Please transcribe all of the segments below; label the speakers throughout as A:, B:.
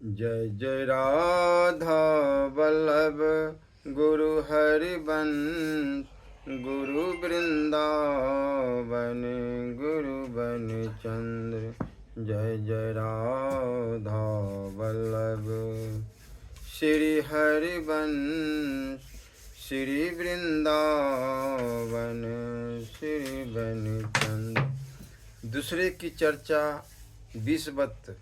A: जय जय राधा वल्लभ गुरु हरिवंश गुरु वृंदावन गुरु बन चंद्र। जय जय राधा वल्लभ श्री हरिवंश श्री वृंदावन श्री बन चंद्र। दूसरे की चर्चा विषवत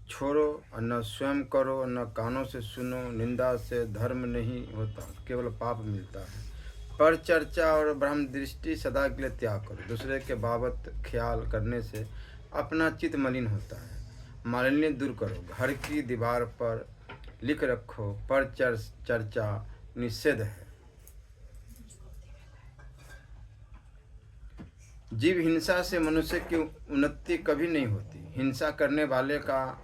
A: छोड़ो, न स्वयं करो, न कानों से सुनो। निंदा से धर्म नहीं होता, केवल पाप मिलता है। पर चर्चा और ब्रह्म दृष्टि सदा के लिए त्याग करो। दूसरे के बाबत ख्याल करने से अपना चित्त मलिन होता है। मालिन्य दूर करो। घर की दीवार पर लिख रखो, पर चर्चा निषेध है। जीव हिंसा से मनुष्य की उन्नति कभी नहीं होती। हिंसा करने वाले का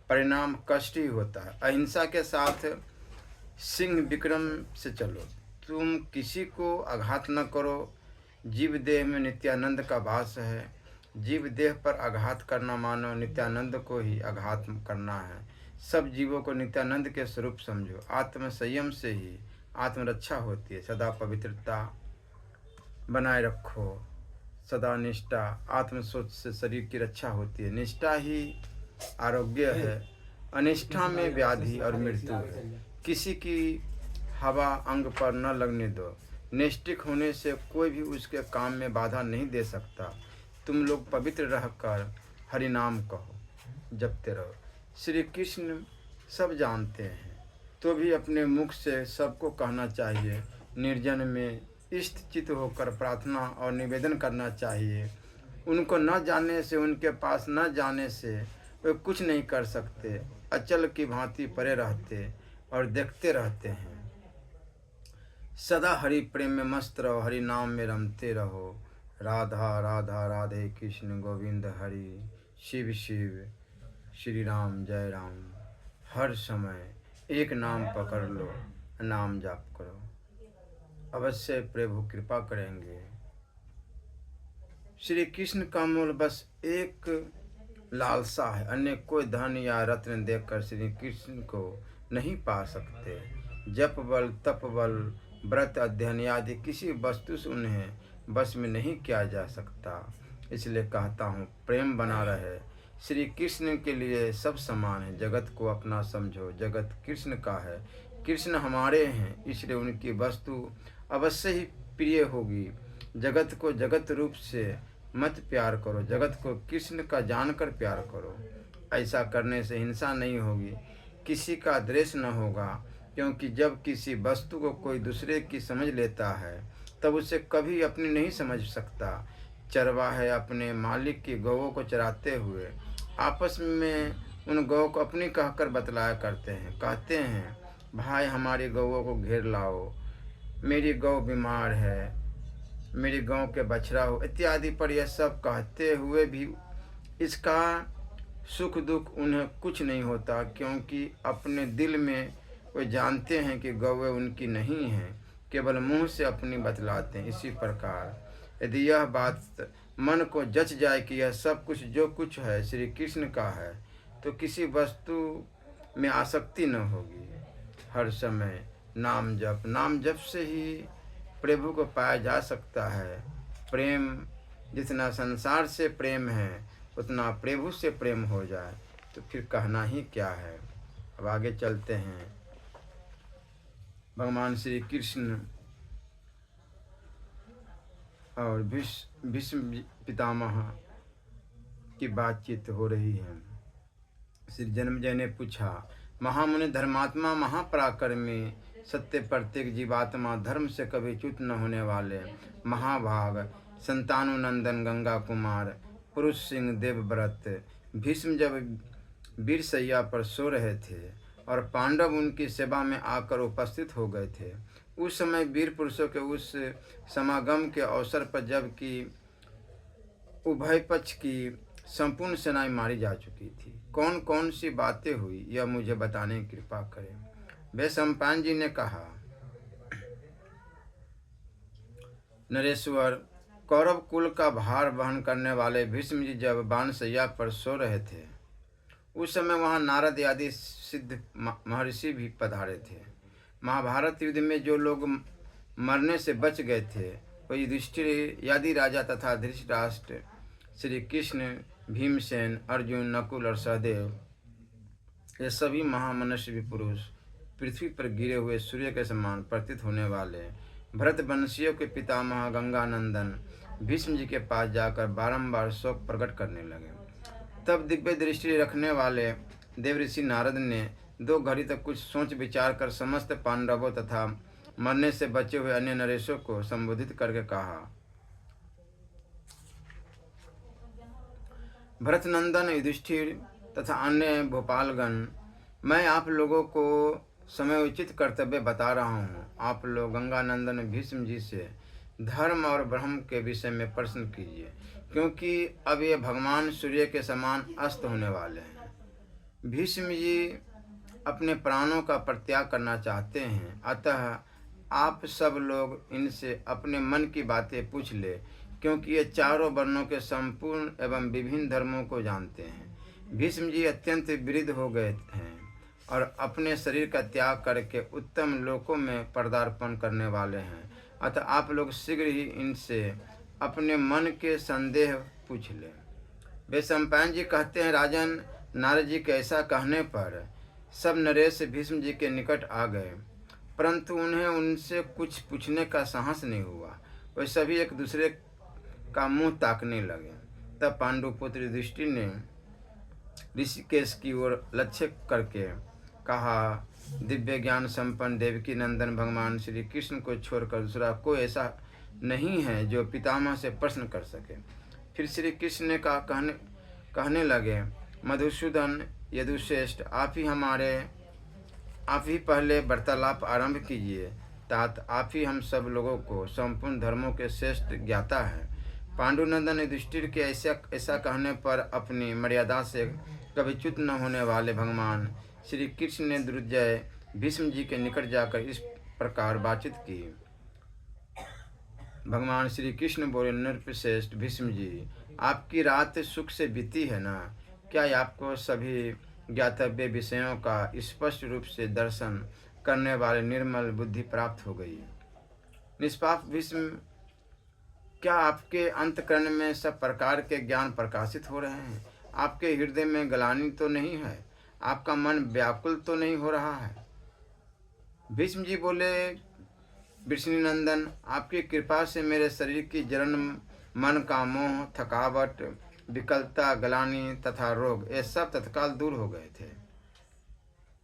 A: परिणाम कष्ट ही होता है। अहिंसा के साथ सिंह विक्रम से चलो। तुम किसी को आघात न करो। जीव देह में नित्यानंद का वास है। जीव देह पर आघात करना मानो नित्यानंद को ही आघात करना है। सब जीवों को नित्यानंद के स्वरूप समझो। आत्म संयम से ही आत्मरक्षा होती है। सदा पवित्रता बनाए रखो। सदा निष्ठा, आत्मसोच से शरीर की रक्षा होती है। निष्ठा ही आरोग्य है। अनिष्ठा में व्याधि और मृत्यु है। किसी की हवा अंग पर न लगने दो। निष्ठिक होने से कोई भी उसके काम में बाधा नहीं दे सकता। तुम लोग पवित्र रहकर हरि नाम कहो, जपते रहो। श्री कृष्ण सब जानते हैं, तो भी अपने मुख से सबको कहना चाहिए। निर्जन में स्थित होकर प्रार्थना और निवेदन करना चाहिए। उनको न जानने से, उनके पास न जाने से वे कुछ नहीं कर सकते। अचल की भांति परे रहते और देखते रहते हैं। सदा हरि प्रेम में मस्त रहो, हरि नाम में रमते रहो। राधा राधा राधे कृष्ण गोविंद हरि शिव शिव श्री राम जय राम। हर समय एक नाम पकड़ लो, नाम जाप करो, अवश्य प्रभु कृपा करेंगे। श्री कृष्ण का मूल बस एक लालसा है। अन्य कोई धन या रत्न देखकर श्री कृष्ण को नहीं पा सकते। जप बल, तप बल, व्रत, अध्ययन आदि किसी वस्तु से उन्हें बस में नहीं किया जा सकता। इसलिए कहता हूँ, प्रेम बना रहे। श्री कृष्ण के लिए सब समान है। जगत को अपना समझो। जगत कृष्ण का है, कृष्ण हमारे हैं, इसलिए उनकी वस्तु अवश्य ही प्रिय होगी। जगत को जगत रूप से मत प्यार करो, जगत को कृष्ण का जानकर प्यार करो। ऐसा करने से हिंसा नहीं होगी, किसी का द्वेष न होगा। क्योंकि जब किसी वस्तु को कोई दूसरे की समझ लेता है, तब उसे कभी अपनी नहीं समझ सकता। चरवाहे अपने मालिक की गौओं को चराते हुए आपस में उन गौओं को अपनी कहकर बतलाया करते हैं। कहते हैं, भाई हमारी गौओं को घेर लाओ, मेरी गौ बीमार है, मेरी गौ के बछड़ा हो, इत्यादि। पर यह सब कहते हुए भी इसका सुख दुख उन्हें कुछ नहीं होता, क्योंकि अपने दिल में वे जानते हैं कि गौएं उनकी नहीं हैं, केवल मुंह से अपनी बतलाते हैं। इसी प्रकार यदि यह बात मन को जच जाए कि यह सब कुछ जो कुछ है श्री कृष्ण का है, तो किसी वस्तु में आसक्ति न होगी। हर समय नाम जप, नाम जप से ही प्रभु को पाया जा सकता है। प्रेम, जितना संसार से प्रेम है उतना प्रभु से प्रेम हो जाए तो फिर कहना ही क्या है। अब आगे चलते हैं। भगवान श्री कृष्ण और भीष्म पितामह की बातचीत हो रही है। श्री जन्मेजय ने पूछा, महामुनि धर्मात्मा महापराक्रमी सत्य प्रत्येक जीवात्मा, धर्म से कभी च्युत न होने वाले महाभाग, संतानुनंदन गंगा कुमार, पुरुष सिंह देवव्रत भीष्म जब वीरशैया पर सो रहे थे और पांडव उनकी सेवा में आकर उपस्थित हो गए थे, उस समय वीर पुरुषों के उस समागम के अवसर पर जबकि उभय पक्ष की संपूर्ण सेनाएं मारी जा चुकी थी, कौन कौन सी बातें हुई यह मुझे बताने की कृपा करें। वैशंपायन जी ने कहा, नरेश्वर, कौरव कुल का भार वहन करने वाले भीष्म जी जब बाणशैया पर सो रहे थे, उस समय वहाँ नारद आदि सिद्ध महर्षि भी पधारे थे। महाभारत युद्ध में जो लोग मरने से बच गए थे वो युधिष्ठिर आदि राजा तथा धृतराष्ट्र, श्री कृष्ण, भीमसेन, अर्जुन, नकुल और सहदेव, ये सभी महामनुष्य पुरुष, पृथ्वी पर गिरे हुए सूर्य के समान प्रतीत होने वाले भरतवंशियों के पितामह गंगानंदन भीष्म जी के पास जाकर बारंबार शोक प्रकट करने लगे। तब दिव्य दृष्टि रखने वाले देवऋषि नारद ने 2 घड़ी तक कुछ सोच विचार कर समस्त पांडवों तथा मरने से बचे हुए अन्य नरेशों को संबोधित करके कहा, भरतनंदन, युधिष्ठिर तथा अन्य भोपालगण, मैं आप लोगों को समयोचित कर्तव्य बता रहा हूँ। आप लोग गंगानंदन भीष्म जी से धर्म और ब्रह्म के विषय में प्रश्न कीजिए, क्योंकि अब ये भगवान सूर्य के समान अस्त होने वाले हैं। भीष्म जी अपने प्राणों का परित्याग करना चाहते हैं, अतः आप सब लोग इनसे अपने मन की बातें पूछ ले, क्योंकि ये चारों वर्णों के संपूर्ण एवं विभिन्न धर्मों को जानते हैं। भीष्म जी अत्यंत वृद्ध हो गए हैं और अपने शरीर का त्याग करके उत्तम लोकों में पदार्पण करने वाले हैं, अतः आप लोग शीघ्र ही इनसे अपने मन के संदेह पूछ लें। वैशंपायन जी कहते हैं, राजन, नारद जी के ऐसा कहने पर सब नरेश भीष्म जी के निकट आ गए, परंतु उन्हें उनसे कुछ पूछने का साहस नहीं हुआ। वे सभी एक दूसरे का मुंह ताकने लगे। तब पांडुपुत्र युधिष्ठिर ने ऋषिकेश की ओर लक्ष्य करके कहा, दिव्य ज्ञान संपन्न देवकी नंदन भगवान श्री कृष्ण को छोड़कर दूसरा कोई ऐसा नहीं है जो पितामह से प्रश्न कर सके। फिर श्री कृष्ण ने कहने लगे, मधुसूदन, यदुश्रेष्ठ, आप ही पहले वार्तालाप आरंभ कीजिए। तात आप ही हम सब लोगों को संपूर्ण धर्मों के श्रेष्ठ ज्ञाता है। पांडुनंदन युधिष्ठिर के ऐसा कहने पर अपनी मर्यादा से कभी च्युत न होने वाले भगवान श्री कृष्ण ने दुर्जय भीष्म जी के निकट जाकर इस प्रकार बातचीत की। भगवान श्री कृष्ण बोले, नृपश्रेष्ठ भीष्म जी, आपकी रात सुख से बीती है ना? क्या आपको सभी ज्ञातव्य विषयों का स्पष्ट रूप से दर्शन करने वाले निर्मल बुद्धि प्राप्त हो गई? निष्पाप भीष्म, क्या आपके अंतःकरण में सब प्रकार के ज्ञान प्रकाशित हो रहे हैं? आपके हृदय में ग्लानि तो नहीं है? आपका मन व्याकुल तो नहीं हो रहा है? भीष्म जी बोले, वृषणिनंदन, आपकी कृपा से मेरे शरीर की जलन, मन का मोह, थकावट, विकलता, ग्लानि तथा रोग, ये सब तत्काल दूर हो गए थे।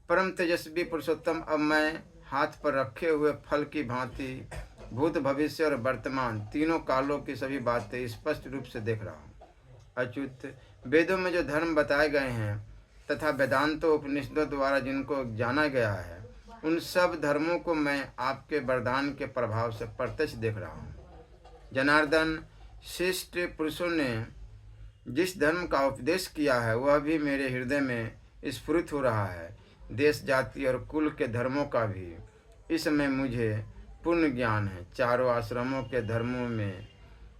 A: परम तेजस्वी पुरुषोत्तम, अब मैं हाथ पर रखे हुए फल की भांति भूत, भविष्य और वर्तमान तीनों कालों की सभी बातें स्पष्ट रूप से देख रहा हूँ। अच्युत, वेदों में जो धर्म बताए गए हैं तथा वेदांतों उपनिषदों द्वारा जिनको जाना गया है, उन सब धर्मों को मैं आपके वरदान के प्रभाव से प्रत्यक्ष देख रहा हूँ। जनार्दन, श्रेष्ठ पुरुषों ने जिस धर्म का उपदेश किया है वह भी मेरे हृदय में स्फुरित हो रहा है। देश, जाति और कुल के धर्मों का भी इस समय मुझे पूर्ण ज्ञान है। चारों आश्रमों के धर्मों में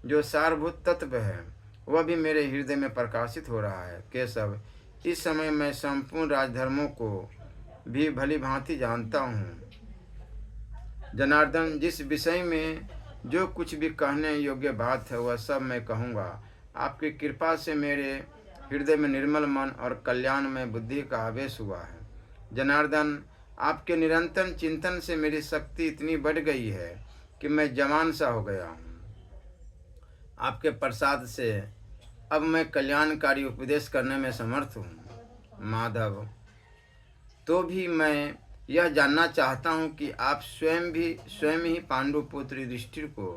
A: जो सारभूत तत्व है वह भी मेरे हृदय में प्रकाशित हो रहा है। केशव, इस समय मैं संपूर्ण राजधर्मों को भी भली भांति जानता हूँ। जनार्दन, जिस विषय में जो कुछ भी कहने योग्य बात है वह सब मैं कहूँगा। आपकी कृपा से मेरे हृदय में निर्मल मन और कल्याणमय बुद्धि का आवेश हुआ है। जनार्दन, आपके निरंतर चिंतन से मेरी शक्ति इतनी बढ़ गई है कि मैं जवान सा हो गया हूँ। आपके प्रसाद से अब मैं कल्याणकारी उपदेश करने में समर्थ हूँ। माधव, तो भी मैं यह जानना चाहता हूँ कि आप स्वयं ही पांडुपुत्र युधिष्ठिर को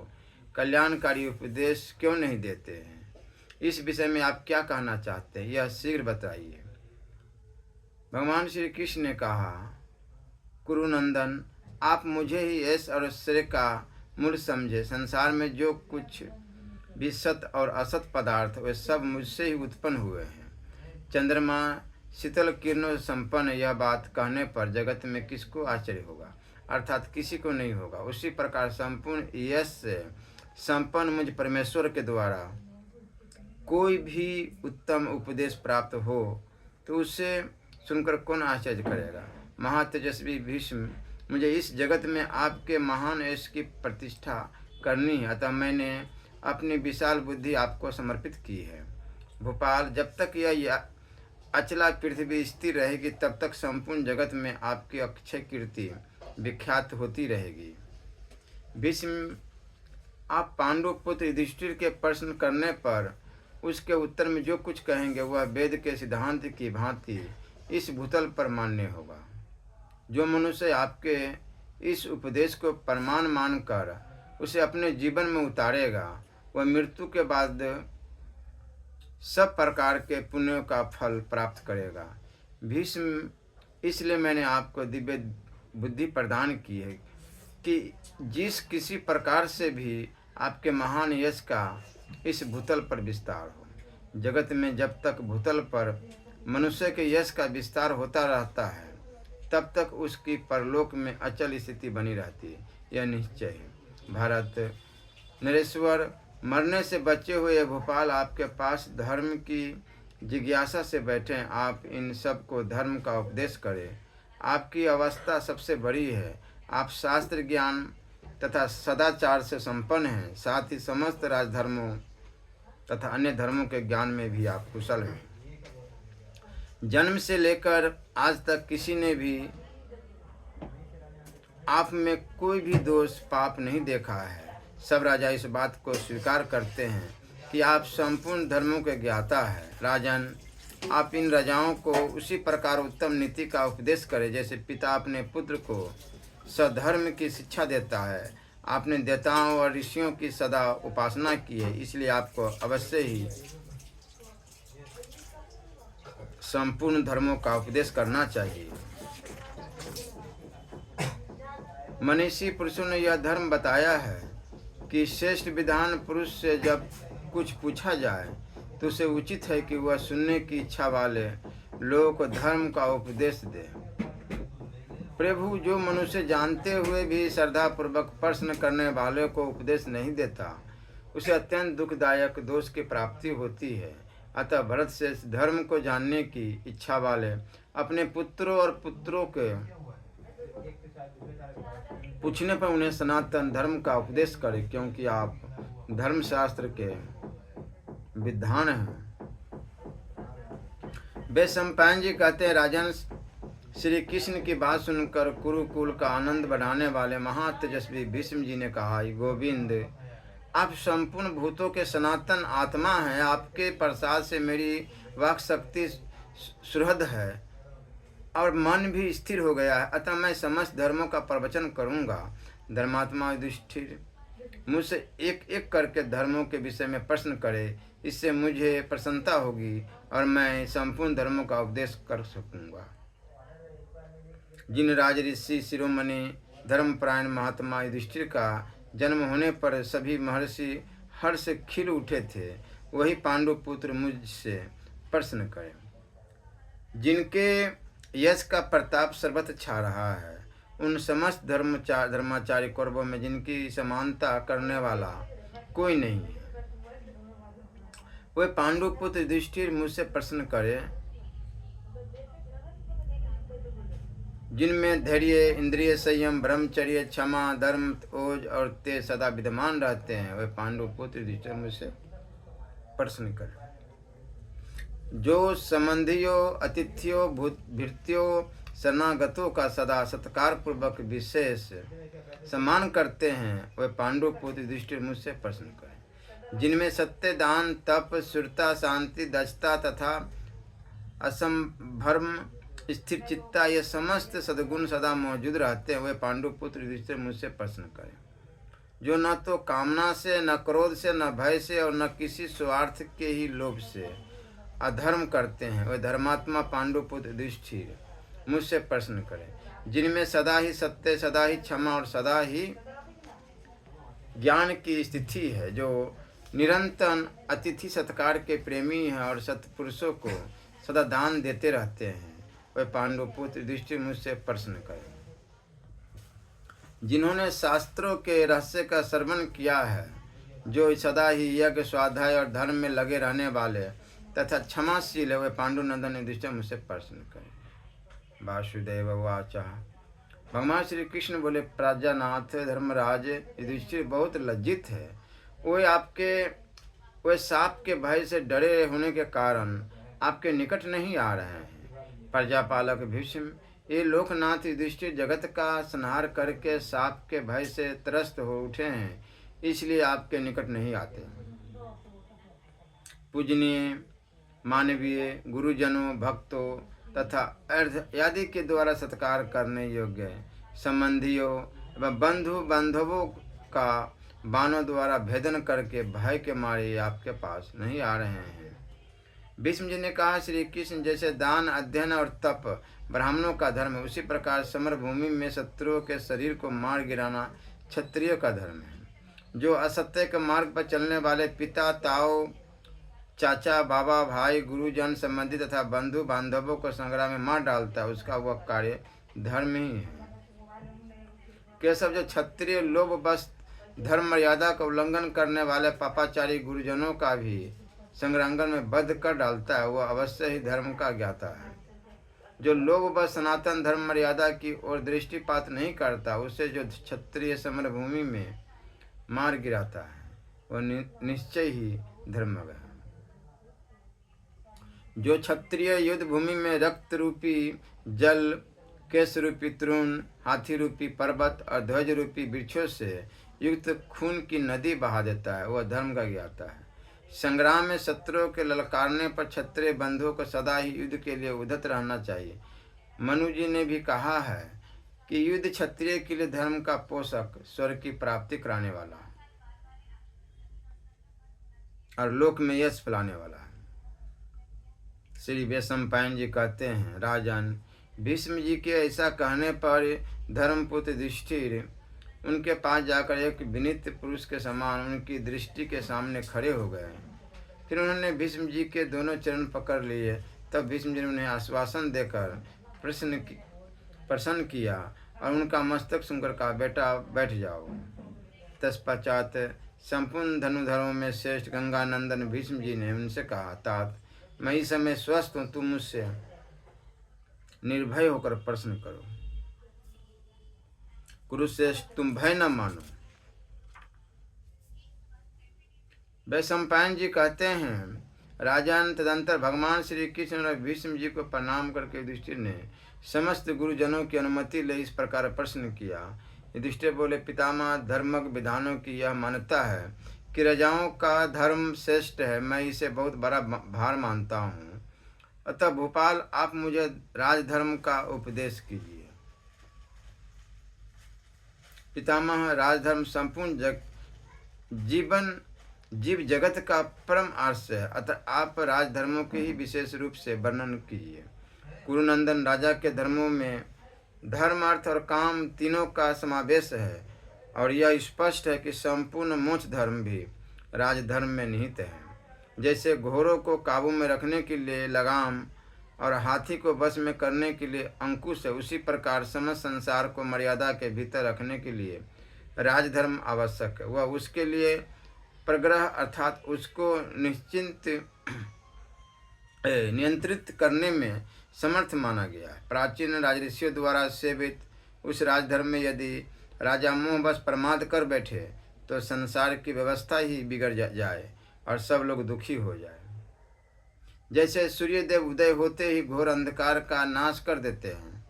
A: कल्याणकारी उपदेश क्यों नहीं देते हैं? इस विषय में आप क्या कहना चाहते हैं, यह शीघ्र बताइए। भगवान श्री कृष्ण ने कहा, कुरुनंदन, आप मुझे ही यश और श्रेय का मूल समझे। संसार में जो कुछ भी सत और असत पदार्थ वे सब मुझसे ही उत्पन्न हुए हैं। चंद्रमा शीतल किरणों संपन्न, यह बात कहने पर जगत में किसको आश्चर्य होगा? अर्थात किसी को नहीं होगा। उसी प्रकार संपूर्ण यश से संपन्न मुझ परमेश्वर के द्वारा कोई भी उत्तम उपदेश प्राप्त हो तो उससे सुनकर कौन आश्चर्य करेगा। महातेजस्वी भीष्म, मुझे इस जगत में आपके महान यश की प्रतिष्ठा करनी है, अतः मैंने अपनी विशाल बुद्धि आपको समर्पित की है। भोपाल, जब तक यह अचला पृथ्वी स्थिर रहेगी तब तक संपूर्ण जगत में आपकी अक्षय कीर्ति विख्यात होती रहेगी। भीष्म, आप पांडु पुत्र युधिष्ठिर के प्रश्न करने पर उसके उत्तर में जो कुछ कहेंगे वह वेद के सिद्धांत की भांति इस भूतल पर मान्य होगा। जो मनुष्य आपके इस उपदेश को प्रमाण मानकर उसे अपने जीवन में उतारेगा वह मृत्यु के बाद सब प्रकार के पुण्यों का फल प्राप्त करेगा। भीष्म, इसलिए मैंने आपको दिव्य बुद्धि प्रदान की है कि जिस किसी प्रकार से भी आपके महान यश का इस भूतल पर विस्तार हो। जगत में जब तक भूतल पर मनुष्य के यश का विस्तार होता रहता है तब तक उसकी परलोक में अचल स्थिति बनी रहती है, यह निश्चय है। भारत नरेश्वर, मरने से बचे हुए भोपाल आपके पास धर्म की जिज्ञासा से बैठे। आप इन सब को धर्म का उपदेश करें। आपकी अवस्था सबसे बड़ी है। आप शास्त्र ज्ञान तथा सदाचार से संपन्न हैं, साथ ही समस्त राजधर्मों तथा अन्य धर्मों के ज्ञान में भी आप कुशल हैं। जन्म से लेकर आज तक किसी ने भी आप में कोई भी दोष पाप नहीं देखा है। सब राजा इस बात को स्वीकार करते हैं कि आप संपूर्ण धर्मों के ज्ञाता हैं। राजन, आप इन राजाओं को उसी प्रकार उत्तम नीति का उपदेश करें जैसे पिता अपने पुत्र को सधर्म की शिक्षा देता है। आपने देवताओं और ऋषियों की सदा उपासना की है, इसलिए आपको अवश्य ही संपूर्ण धर्मों का उपदेश करना चाहिए। मनीषी पुरुषों ने यह धर्म बताया है कि श्रेष्ठ विद्वान पुरुष से जब कुछ पूछा जाए तो उसे उचित है कि वह सुनने की इच्छा वाले लोगों को धर्म का उपदेश दे। प्रभु, जो मनुष्य जानते हुए भी श्रद्धापूर्वक प्रश्न करने वाले को उपदेश नहीं देता उसे अत्यंत दुखदायक दोष की प्राप्ति होती है। अतः भरत से धर्म को जानने की इच्छा वाले अपने पुत्रों और पुत्रों के पूछने पर उन्हें सनातन धर्म का उपदेश करें, क्योंकि आप धर्मशास्त्र के विद्वान हैं। वैशंपायन जी कहते हैं, राजन, श्री कृष्ण की बात सुनकर कुरुकुल का आनंद बढ़ाने वाले महातेजस्वी भीष्म जी ने कहा, गोविंद, आप संपूर्ण भूतों के सनातन आत्मा हैं। आपके प्रसाद से मेरी वाक शक्ति सुहृद है और मन भी स्थिर हो गया है, अतः मैं समस्त धर्मों का प्रवचन करूंगा। धर्मात्मा युधिष्ठिर, मुझसे एक एक करके धर्मों के विषय में प्रश्न करे, इससे मुझे प्रसन्नता होगी और मैं संपूर्ण धर्मों का उपदेश कर सकूंगा। जिन राज ऋषि शिरोमणि धर्मपरायण महात्मा युधिष्ठिर का जन्म होने पर सभी महर्षि हर्ष से खिल उठे थे, वही पांडु पुत्र मुझसे प्रश्न करें। जिनके यश का प्रताप सर्वत्र छा रहा है, उन समस्त धर्माचार्य कौरवों में जिनकी समानता करने वाला कोई नहीं है, वह पांडु पुत्र युधिष्ठिर मुझसे प्रश्न करे। जिनमें धैर्य, इंद्रिय संयम, ब्रह्मचर्य, क्षमा, धर्म, ओज और तेज सदा विद्यमान रहते हैं, वह पांडु पुत्र युधिष्ठिर मुझसे प्रश्न करे। जो संबंधियों, अतिथियों, भृत्यों, शरणागतों का सदा सत्कार पूर्वक विशेष सम्मान करते हैं, वह पांडु पुत्र युधिष्ठिर मुझसे प्रश्न करें। जिनमें सत्य, दान, तप, शूरता, शांति, दक्षता तथा असंभ्रम, स्थिर चित्ता, ये समस्त सद्गुण सदा मौजूद रहते हैं, वे पांडु पुत्र युधिष्ठिर मुझसे प्रश्न करें। जो न तो कामना से, न क्रोध से, न भय से और न किसी स्वार्थ के ही लोभ से अधर्म करते हैं, वे धर्मात्मा पांडु पुत्र युधिष्ठिर मुझसे प्रश्न करें। जिनमें सदा ही सत्य, सदा ही क्षमा और सदा ही ज्ञान की स्थिति है, जो निरंतर अतिथि सत्कार के प्रेमी हैं और सत्पुरुषों को सदा दान देते रहते हैं, वह पांडु पुत्र युधिष्ठिर मुझसे प्रश्न करें। जिन्होंने शास्त्रों के रहस्य का श्रवण किया है, जो सदा ही यज्ञ, स्वाध्याय और धर्म में लगे रहने वाले तथा क्षमाशील है, वह पांडुनंदन युधिष्ठिर मुझसे प्रश्न करे। वासुदेव उवाच। भगवान श्री कृष्ण बोले, प्रजानाथ धर्मराज युधिष्ठिर बहुत लज्जित है। वे सांप के भय से डरे होने के कारण आपके निकट नहीं आ रहे हैं। प्रजापालक भीष्म, ये लोकनाथ युधिष्ठिर जगत का संहार करके सांप के भय से त्रस्त हो उठे हैं, इसलिए आपके निकट नहीं आते। पूजनीय मानवीय गुरुजनों, भक्तों तथा अर्ध आदि के द्वारा सत्कार करने योग्य संबंधियों एवं बंधु बांधवों का बाणों द्वारा भेदन करके भय के मारे आपके पास नहीं आ रहे हैं। भीष्म जी ने कहा, श्री कृष्ण, जैसे दान, अध्ययन और तप ब्राह्मणों का धर्म है, उसी प्रकार समर भूमि में शत्रुओं के शरीर को मार गिराना क्षत्रियों का धर्म है। जो असत्य के मार्ग पर चलने वाले पिता, ताऊ, चाचा, बाबा, भाई, गुरुजन, संबंधी तथा बंधु बांधवों को संग्राम में मार डालता है, उसका वह कार्य धर्म ही है। केशव, जो क्षत्रिय लोभ बस धर्म मर्यादा का उल्लंघन करने वाले पापाचारी गुरुजनों का भी संग्रांगन में बद्ध कर डालता है, वह अवश्य ही धर्म का ज्ञाता है। जो लोभ बस सनातन धर्म मर्यादा की ओर दृष्टिपात नहीं करता, उसे जो क्षत्रिय समर भूमि में मार गिराता है, वह निश्चय ही धर्मज्ञ है। जो क्षत्रिय युद्ध भूमि में रक्त रूपी जल, केश रूपी तृण, हाथी रूपी पर्वत और ध्वज रूपी वृक्षों से युक्त खून की नदी बहा देता है, वह धर्म का ज्ञाता है। संग्राम में शत्रुओं के ललकारने पर क्षत्रिय बंधुओं को सदा ही युद्ध के लिए उद्यत रहना चाहिए। मनु जी ने भी कहा है कि युद्ध क्षत्रिय के लिए धर्म का पोषक, स्वर्ग की प्राप्ति कराने वाला और लोक में यश फैलाने वाला है। श्री वैशंपायन जी कहते हैं, राजन, भीष्म जी के ऐसा कहने पर धर्मपुत्र युधिष्ठिर उनके पास जाकर एक विनीत पुरुष के समान उनकी दृष्टि के सामने खड़े हो गए। फिर उन्होंने भीष्म जी के दोनों चरण पकड़ लिए। तब भीष्म जी ने उन्हें आश्वासन देकर प्रसन्न किया और उनका मस्तक सुनकर कहा, बेटा बैठ जाओ। तत्पश्चात संपूर्ण धनुधरों में श्रेष्ठ गंगानंदन भीष्म जी ने उनसे कहा, तात, मैं इस समय स्वस्थ हूँ, तुम मुझसे निर्भय होकर प्रश्न करो। कुरुश्रेष्ठ, तुम भय न मानो। वैशंपायन जी कहते हैं, राजन, तदंतर भगवान श्री कृष्ण और भीष्म जी को प्रणाम करके युधिष्ठिर ने समस्त गुरुजनों की अनुमति ले इस प्रकार प्रश्न किया। युधिष्ठिर बोले, पितामह, धर्मक विधानों की यह मान्यता है कि राजाओं का धर्म श्रेष्ठ है, मैं इसे बहुत बड़ा भार मानता हूँ। अतः भोपाल, आप मुझे राजधर्म का उपदेश कीजिए। पितामह, राजधर्म संपूर्ण जीव जगत का परम आदर्श है, अतः आप राजधर्मों के ही विशेष रूप से वर्णन कीजिए। कुरुनंदन, राजा के धर्मों में धर्म, अर्थ और काम तीनों का समावेश है और यह स्पष्ट है कि संपूर्ण मोक्ष धर्म भी राजधर्म में निहित है। जैसे घोड़ों को काबू में रखने के लिए लगाम और हाथी को वश में करने के लिए अंकुश है, उसी प्रकार समस्त संसार को मर्यादा के भीतर रखने के लिए राजधर्म आवश्यक है। वह उसके लिए प्रग्रह अर्थात उसको नियंत्रित करने में समर्थ माना गया है। प्राचीन राजऋषियों द्वारा सेवित उस राजधर्म में यदि राजा मोहवश प्रमाद कर बैठे तो संसार की व्यवस्था ही बिगड़ जाए और सब लोग दुखी हो जाए। जैसे सूर्यदेव उदय होते ही घोर अंधकार का नाश कर देते हैं,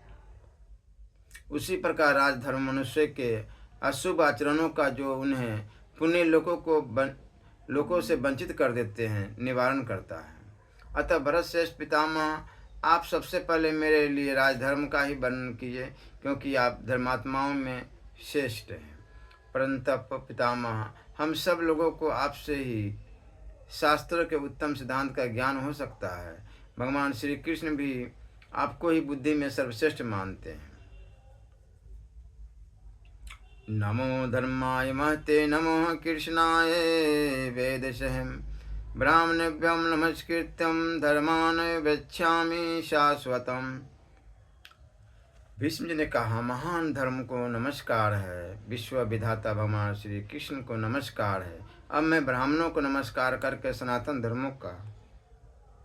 A: उसी प्रकार राजधर्म मनुष्य के अशुभ आचरणों का, जो उन्हें पुण्य लोकों से वंचित कर देते हैं, निवारण करता है। अतः भरतश्रेष्ठ पितामह, आप सबसे पहले मेरे लिए राजधर्म का ही वर्णन कीजिए, क्योंकि आप धर्मात्माओं में श्रेष्ठ हैं। परंतु पितामह, हम सब लोगों को आपसे ही शास्त्रों के उत्तम सिद्धांत का ज्ञान हो सकता है। भगवान श्री कृष्ण भी आपको ही बुद्धि में सर्वश्रेष्ठ मानते हैं। नमो धर्माय महते, नमो कृष्णाय वेदशहम्, ब्राह्मणेभ्यं नमस्कृत्यं धर्मान् वक्ष्यामि शाश्वतम्। भीष्म जी ने कहा, महान धर्म को नमस्कार है, विश्व विधाता भगवान श्री कृष्ण को नमस्कार है। अब मैं ब्राह्मणों को नमस्कार करके सनातन धर्मों का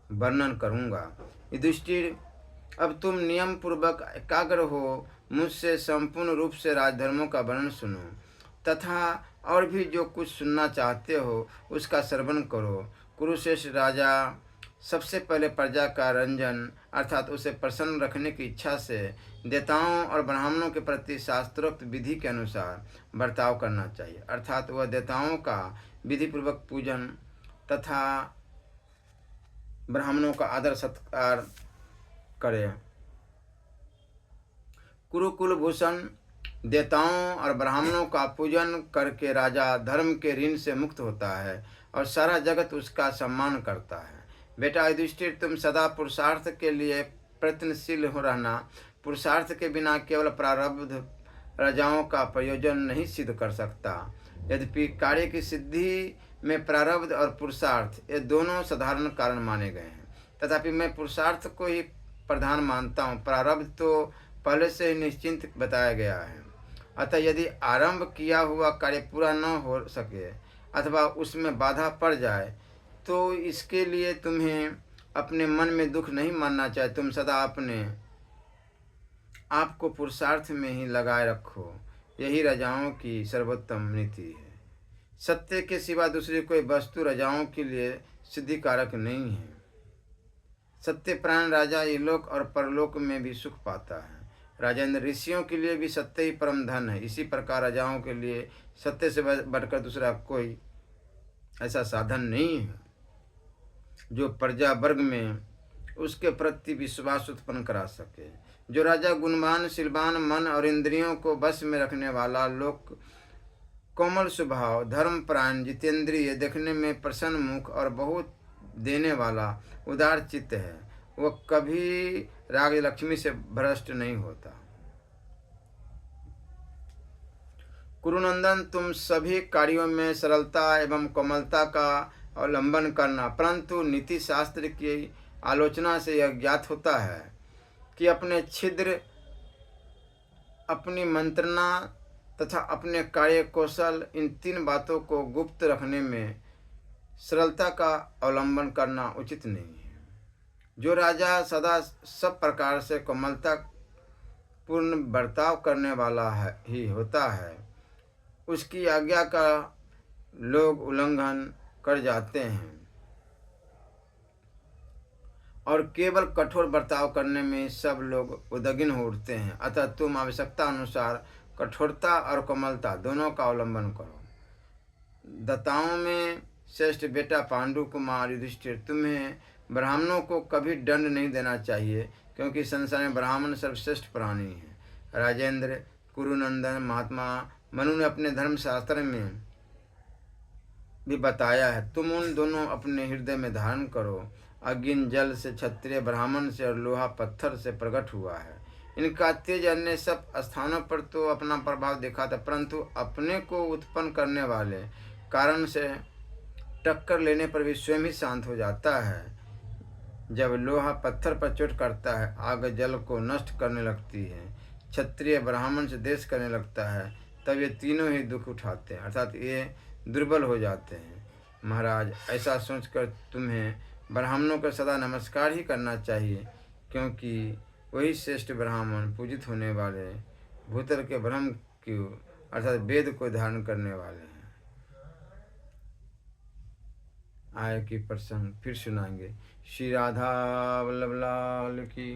A: वर्णन करूँगा। युधिष्ठिर, अब तुम नियम पूर्वक एकाग्र हो मुझसे संपूर्ण रूप से राजधर्मों का वर्णन सुनो, तथा और भी जो कुछ सुनना चाहते हो उसका श्रवण करो। कुरुश्रेष्ठ राजा सबसे पहले प्रजा का रंजन अर्थात उसे प्रसन्न रखने की इच्छा से देवताओं और ब्राह्मणों के प्रति शास्त्रोक्त विधि के अनुसार बर्ताव करना चाहिए, अर्थात वह देवताओं का विधिपूर्वक पूजन तथा ब्राह्मणों का आदर सत्कार करे। कुरुकुल भूषण देवताओं और ब्राह्मणों का पूजन करके राजा धर्म के ऋण से मुक्त होता है और सारा जगत उसका सम्मान करता है। बेटा युधिष्ठिर, तुम सदा पुरुषार्थ के लिए प्रयत्नशील हो रहना। पुरुषार्थ के बिना केवल प्रारब्ध राजाओं का प्रयोजन नहीं सिद्ध कर सकता। यद्यपि कार्य की सिद्धि में प्रारब्ध और पुरुषार्थ ये दोनों साधारण कारण माने गए हैं, तथापि मैं पुरुषार्थ को ही प्रधान मानता हूँ। प्रारब्ध तो पहले से ही निश्चिंत बताया गया है। अतः यदि आरंभ किया हुआ कार्य पूरा न हो सके अथवा उसमें बाधा पड़ जाए तो इसके लिए तुम्हें अपने मन में दुख नहीं मानना चाहिए। तुम सदा अपने आपको पुरुषार्थ में ही लगाए रखो, यही राजाओं की सर्वोत्तम नीति है। सत्य के सिवा दूसरी कोई वस्तु राजाओं के लिए सिद्धिकारक नहीं है। सत्य प्राण राजा इहलोक और परलोक में भी सुख पाता है। राजेंद्र, ऋषियों के लिए भी सत्य ही परम धन है। इसी प्रकार राजाओं के लिए सत्य से बढ़कर दूसरा कोई ऐसा साधन नहीं है जो प्रजा वर्ग में उसके प्रति विश्वास उत्पन्न करा सके। जो राजा गुणवान, शीलवान, मन और इंद्रियों को वश में रखने वाला, लोक कोमल स्वभाव, धर्मपरायण, जितेंद्रिय, देखने में प्रसन्न मुख और बहुत देने वाला, उदार चित्त है, वह कभी राग लक्ष्मी से भ्रष्ट नहीं होता। कुरुनंदन, तुम सभी कार्यों में सरलता एवं कोमलता का अवलंबन करना, परंतु नीति शास्त्र की आलोचना से यह ज्ञात होता है कि अपने छिद्र, अपनी मंत्रणा तथा अपने कार्य कौशल, इन तीन बातों को गुप्त रखने में सरलता का अवलंबन करना उचित नहीं है। जो राजा सदा सब प्रकार से कोमलता पूर्ण बर्ताव करने वाला ही होता है, उसकी आज्ञा का लोग उल्लंघन कर जाते हैं और केवल कठोर बर्ताव करने में सब लोग उद्विग्न हो उठते हैं। अतः तुम आवश्यकता अनुसार कठोरता और कोमलता दोनों का अवलंबन करो। दत्ताओं में श्रेष्ठ बेटा पांडु कुमार युधिष्ठिर, तुम्हें ब्राह्मणों को कभी दंड नहीं देना चाहिए, क्योंकि संसार में ब्राह्मण सर्वश्रेष्ठ प्राणी है। राजेंद्र, कुरुनंदन, महात्मा मनु ने अपने धर्मशास्त्र में भी बताया है, तुम उन दोनों अपने हृदय में धारण करो। अग्नि जल से, क्षत्रिय ब्राह्मण से और लोहा पत्थर से प्रकट हुआ है। इनका तेज अन्य सब स्थानों पर तो अपना प्रभाव दिखाता, परंतु अपने को उत्पन्न करने वाले कारण से टक्कर लेने पर भी स्वयं ही शांत हो जाता है। जब लोहा पत्थर पर चोट करता है, आग जल को नष्ट करने लगती है, क्षत्रिय ब्राह्मण से देश करने लगता है, तब ये तीनों ही दुख उठाते हैं, अर्थात ये दुर्बल हो जाते हैं। महाराज, ऐसा सोचकर तुम्हें ब्राह्मणों का सदा नमस्कार ही करना चाहिए, क्योंकि वही श्रेष्ठ ब्राह्मण पूजित होने वाले, भूतल के ब्रह्म की अर्थात वेद को धारण करने वाले हैं। आय की प्रसंग फिर सुनाएंगे। श्री राधा वल्लभ लाल की।